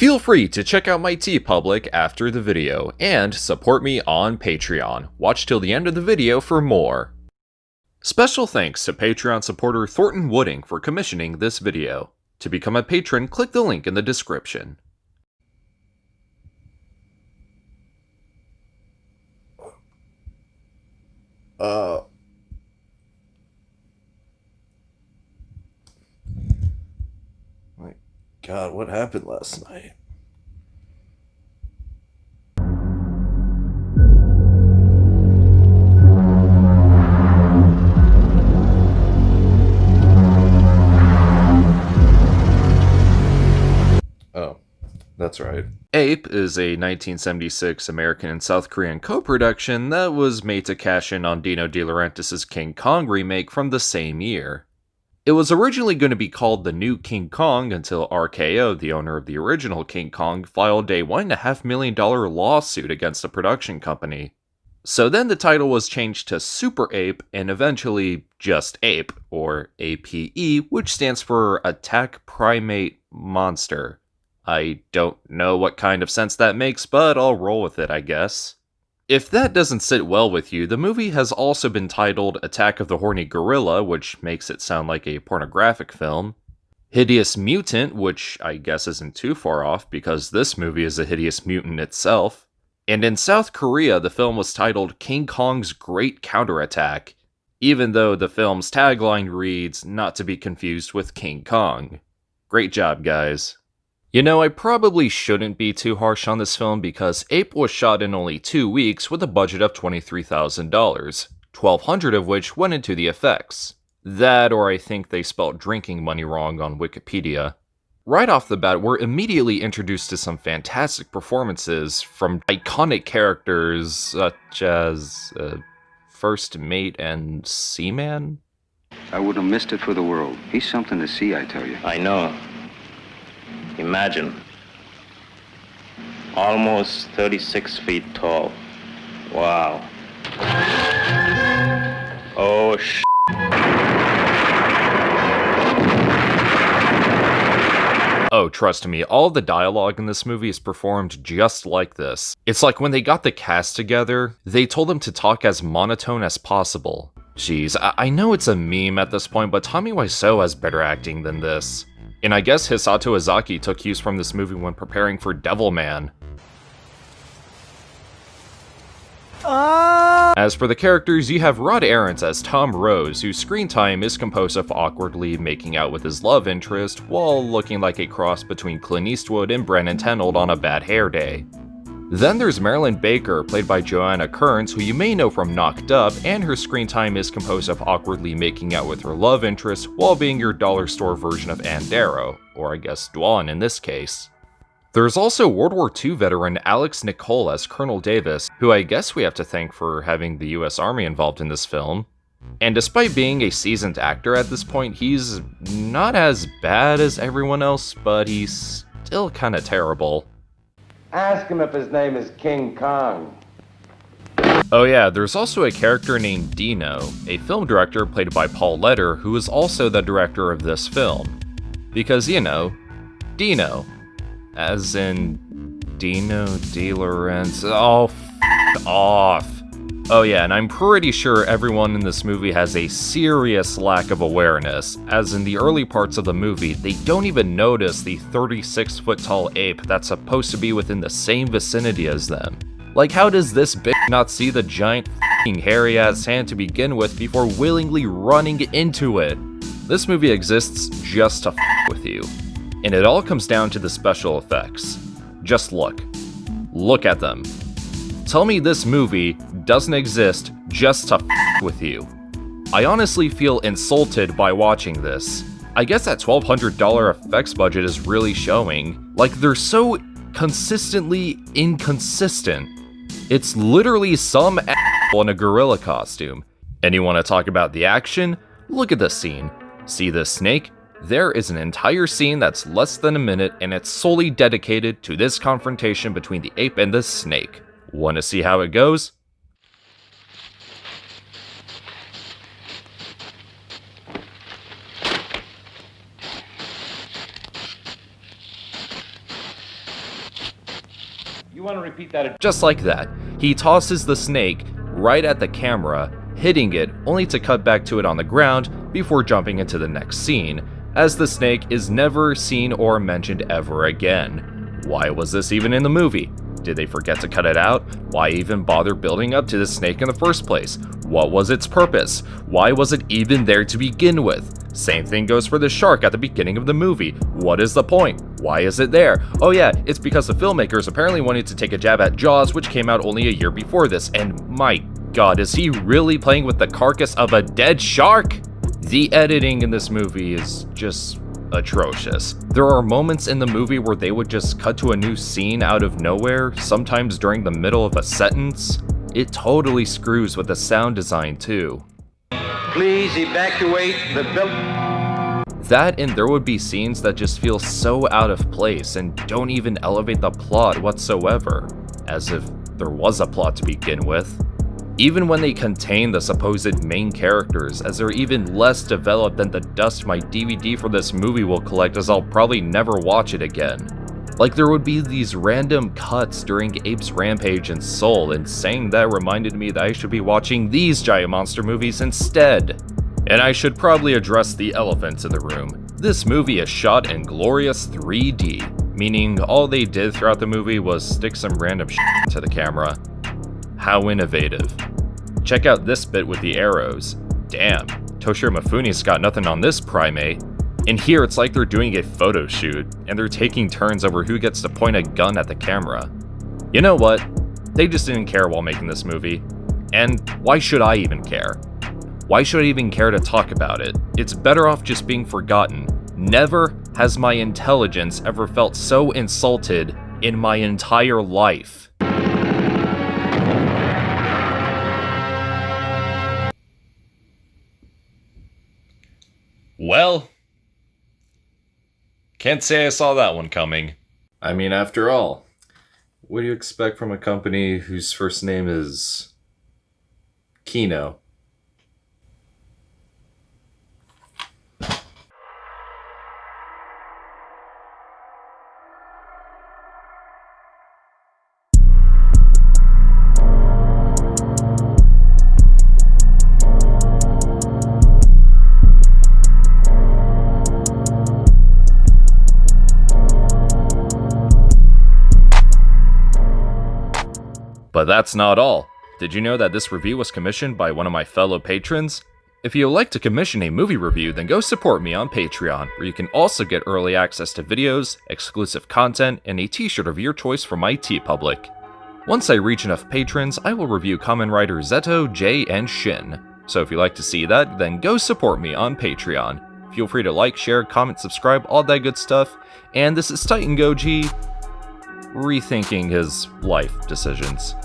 Feel free to check out my TeePublic after the video, and support me on Patreon. Watch till the end of the video for more. Special thanks to Patreon supporter Thornton Wooding for commissioning this video. To become a patron, click the link in the description. My God, what happened last night? Oh, that's right. Ape is a 1976 American and South Korean co-production that was made to cash in on Dino De Laurentiis' King Kong remake from the same year. It was originally going to be called The New King Kong until RKO, the owner of the original King Kong, filed a $1.5 million lawsuit against the production company. So then the title was changed to Super Ape and eventually just Ape, or APE, which stands for Attack Primate Monster. I don't know what kind of sense that makes, but I'll roll with it, I guess. If that doesn't sit well with you, the movie has also been titled Attack of the Horny Gorilla, which makes it sound like a pornographic film. Hideous Mutant, which I guess isn't too far off because this movie is a hideous mutant itself. And in South Korea, the film was titled King Kong's Great Counterattack, even though the film's tagline reads, not to be confused with King Kong. Great job, guys. You know, I probably shouldn't be too harsh on this film because Ape was shot in only 2 weeks with a budget of $23,000, $1,200 of which went into the effects. That, or I think they spelled drinking money wrong on Wikipedia. Right off the bat, we're immediately introduced to some fantastic performances from iconic characters such as First Mate and Seaman? I wouldn't have missed it for the world. He's something to see, I tell you. I know. Imagine. Almost 36 feet tall. Wow. Oh, Oh, trust me, all the dialogue in this movie is performed just like this. It's like when they got the cast together, they told them to talk as monotone as possible. Jeez, I know it's a meme at this point, but Tommy Wiseau has better acting than this. And I guess Hisato Ozaki took cues from this movie when preparing for Devilman. As for the characters, you have Rod Arents as Tom Rose, whose screen time is composed of awkwardly making out with his love interest while looking like a cross between Clint Eastwood and Brennan Tenold on a bad hair day. Then there's Marilyn Baker, played by Joanna Kearns, who you may know from Knocked Up, and her screen time is composed of awkwardly making out with her love interest while being your dollar store version of Ann Darrow, or I guess Dwan in this case. There's also World War II veteran Alex Nicole as Colonel Davis, who I guess we have to thank for having the US Army involved in this film. And despite being a seasoned actor at this point, he's not as bad as everyone else, but he's still kinda terrible. Ask him if his name is King Kong. Oh yeah, there's also a character named Dino, a film director played by Paul Letter, who is also the director of this film. Because, you know, Dino. As in Dino De Laurentiis. Oh, f*** off. Oh yeah, and I'm pretty sure everyone in this movie has a serious lack of awareness, as in the early parts of the movie, they don't even notice the 36-foot-tall ape that's supposed to be within the same vicinity as them. Like, how does this bitch not see the giant f***ing hairy-ass hand to begin with before willingly running into it? This movie exists just to f*** with you. And it all comes down to the special effects. Just look. Look at them. Tell me this movie doesn't exist just to f*** with you. I honestly feel insulted by watching this. I guess that $1,200 effects budget is really showing. Like, they're so consistently inconsistent. It's literally some asshole in a gorilla costume. And you want to talk about the action? Look at this scene. See this snake? There is an entire scene that's less than a minute, and it's solely dedicated to this confrontation between the ape and the snake. Want to see how it goes? You want to repeat that? Just like that, he tosses the snake right at the camera, hitting it only to cut back to it on the ground before jumping into the next scene, as the snake is never seen or mentioned ever again. Why was this even in the movie? Did they forget to cut it out? Why even bother building up to the snake in the first place? What was its purpose? Why was it even there to begin with? Same thing goes for the shark at the beginning of the movie. What is the point? Why is it there? Oh yeah, it's because the filmmakers apparently wanted to take a jab at Jaws, which came out only a year before this, and my god, is he really playing with the carcass of a dead shark? The editing in this movie is just atrocious. There are moments in the movie where they would just cut to a new scene out of nowhere, sometimes during the middle of a sentence. It totally screws with the sound design too. Please evacuate the building. That and there would be scenes that just feel so out of place and don't even elevate the plot whatsoever, as if there was a plot to begin with. Even when they contain the supposed main characters, as they're even less developed than the dust my DVD for this movie will collect, as I'll probably never watch it again. Like there would be these random cuts during Abe's rampage in Soul, and saying that reminded me that I should be watching these giant monster movies instead. And I should probably address the elephant in the room. This movie is shot in glorious 3D, meaning all they did throughout the movie was stick some random shit to the camera. How innovative. Check out this bit with the arrows. Damn, Toshiro Mifune's got nothing on this primate. In here, it's like they're doing a photo shoot, and they're taking turns over who gets to point a gun at the camera. You know what? They just didn't care while making this movie. And why should I even care? Why should I even care to talk about it? It's better off just being forgotten. Never has my intelligence ever felt so insulted in my entire life. Well, can't say I saw that one coming. I mean, after all, what do you expect from a company whose first name is Kino? But that's not all. Did you know that this review was commissioned by one of my fellow patrons? If you would like to commission a movie review, then go support me on Patreon, where you can also get early access to videos, exclusive content, and a t-shirt of your choice from my TeePublic. Once I reach enough patrons, I will review Kamen Rider Zeto, Jay, and Shin. So if you'd like to see that, then go support me on Patreon. Feel free to like, share, comment, subscribe, all that good stuff. And this is TitanGoji, rethinking his life decisions.